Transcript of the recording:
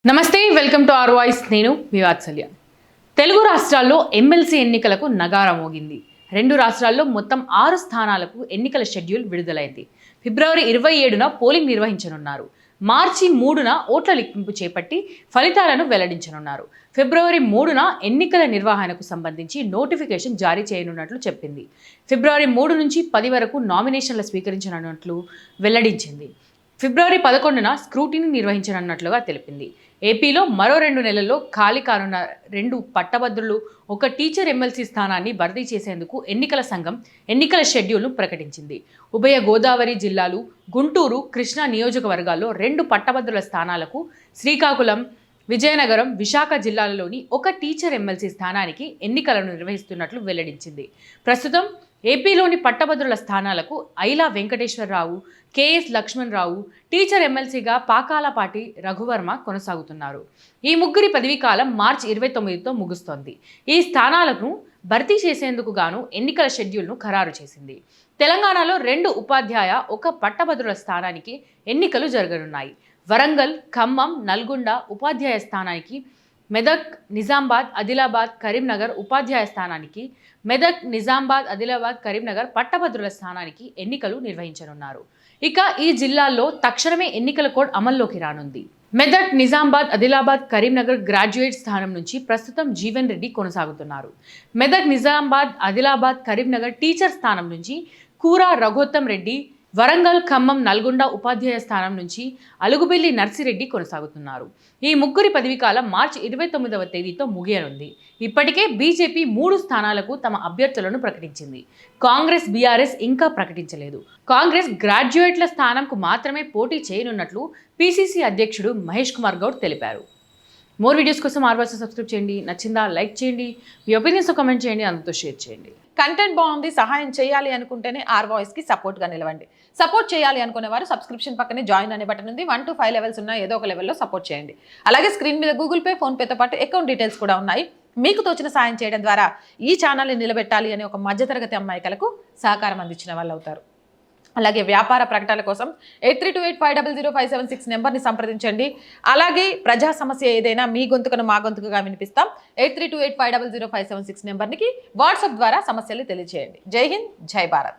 నమస్తే welcome to are voice. నేను మీ వాత్సల్య. తెలుగు రాష్ట్రాల్లో ఎమ్మెల్సీ ఎన్నికలకు నగారా మోగింది. రెండు రాష్ట్రాల్లో మొత్తం 6 స్థానాలకు ఎన్నికల షెడ్యూల్ విడుదలైంది. ఫిబ్రవరి 27న పోలింగ్ నిర్వహించనున్నారు. మార్చి 3న ఓట్ల లెక్కింపు చేపట్టి ఫలితాలను వెల్లడించనున్నారు. ఫిబ్రవరి 3న ఎన్నికల నిర్వహణకు సంబంధించి నోటిఫికేషన్ జారీ చేయనున్నట్లు చెప్పింది. ఫిబ్రవరి 3 నుంచి 10 వరకు నామినేషన్లు స్వీకరించనున్నట్లు వెల్లడించింది. ఫిబ్రవరి 11న స్క్రూటినీ నిర్వహించనున్నట్లుగా తెలిపింది. ఏపీలో మరో 2 నెలల్లో ఖాళీ కానున్న 2 పట్టభద్రులు, ఒక టీచర్ ఎమ్మెల్సీ స్థానాన్ని భర్తీ చేసేందుకు ఎన్నికల సంఘం ఎన్నికల షెడ్యూల్ను ప్రకటించింది. ఉభయ గోదావరి జిల్లాలు, గుంటూరు, కృష్ణా నియోజకవర్గాల్లో 2 పట్టభద్రుల స్థానాలకు, శ్రీకాకుళం, విజయనగరం, విశాఖ జిల్లాలలోని ఒక టీచర్ ఎమ్మెల్సీ స్థానానికి ఎన్నికలను నిర్వహిస్తున్నట్లు వెల్లడించింది. ప్రస్తుతం ఏపీలోని పట్టభద్రుల స్థానాలకు ఐలా వెంకటేశ్వరరావు, కేఎస్ లక్ష్మణరావు, టీచర్ ఎమ్మెల్సీగా పాకాలపాటి రఘువర్మ కొనసాగుతున్నారు. ఈ ముగ్గురి పదవీకాలం మార్చి 29తో ముగుస్తోంది. ఈ స్థానాలను భర్తీ చేసేందుకు గాను ఎన్నికల షెడ్యూల్ను ఖరారు చేసింది. తెలంగాణలో 2 ఉపాధ్యాయ, 1 పట్టభద్రుల స్థానానికి ఎన్నికలు జరగనున్నాయి. వరంగల్, ఖమ్మం, నల్గొండ ఉపాధ్యాయ స్థానానికి, మెదక్, నిజామాబాద్, ఆదిలాబాద్, కరీంనగర్ ఉపాధ్యాయ స్థానానికి, మెదక్, నిజామాబాద్, ఆదిలాబాద్, కరీంనగర్ పట్టభద్రుల స్థానానికి ఎన్నికలు నిర్వహించనున్నారు. ఇక ఈ జిల్లాల్లో తక్షణమే ఎన్నికల కోడ్ అమల్లోకి రానుంది. మెదక్, నిజామాబాద్, ఆదిలాబాద్, కరీంనగర్ గ్రాడ్యుయేట్ స్థానం నుంచి ప్రస్తుతం జీవన్ రెడ్డి కొనసాగుతున్నారు. మెదక్, నిజామాబాద్, ఆదిలాబాద్, కరీంనగర్ టీచర్ స్థానం నుంచి కూరా రఘోత్తం రెడ్డి, వరంగల్, ఖమ్మం, నల్గొండ ఉపాధ్యాయ స్థానం నుంచి అలుగుబెల్లి నర్సిరెడ్డి కొనసాగుతున్నారు. ఈ ముగ్గురి పదవీకాలం మార్చి 29వ తేదీతో ముగియనుంది. ఇప్పటికే బీజేపీ 3 స్థానాలకు తమ అభ్యర్థులను ప్రకటించింది. కాంగ్రెస్, బీఆర్ఎస్ ఇంకా ప్రకటించలేదు. కాంగ్రెస్ గ్రాడ్యుయేట్ల స్థానంకు మాత్రమే పోటీ చేయనున్నట్లు పీసీసీ అధ్యక్షుడు మహేష్ కుమార్ గౌడ్ తెలిపారు. మోర్ వీడియోస్ కోసం ఆర్ వాయిస్ సబ్స్క్రైబ్ చేయండి. నచ్చిందా లైక్ చేయండి, మీ ఒపీనియన్స్ కామెంట్ చేయండి, అందరితో షేర్ చేయండి. కంటెంట్ బాగుంది, సహాయం చేయాలి అనుకుంటేనే ఆర్ వాయిస్కి సపోర్ట్గా నిలవండి. సపోర్ట్ చేయాలి అనుకునేవారు సబ్స్క్రిప్షన్ పక్కనే జాయిన్ అనే బటన్ ఉంది. 1 to 5 లెవెల్స్ ఉన్న ఏదో ఒక లెవెల్లో సపోర్ట్ చేయండి. అలాగే స్క్రీన్ మీద గూగుల్ పే, ఫోన్పేతో పాటు అకౌంట్ డీటెయిల్స్ కూడా ఉన్నాయి. మీకు తోచిన సాయం చేయడం ద్వారా ఈ ఛానల్ని నిలబెట్టాలి అనే ఒక మధ్యతరగతి అమ్మాయికలకు సహకారం అందించిన వాళ్ళు అవుతారు. అలాగే వ్యాపార ప్రకటనల కోసం 8328500576 నెంబర్ని సంప్రదించండి. అలాగే ప్రజా సమస్య ఏదైనా మీ గొంతుకను మా గొంతుకగా వినిపిస్తాం. 8328500576 నెంబర్కి వాట్సాప్ ద్వారా సమస్యలు తెలియజేయండి. జై హింద్, జై భారత్.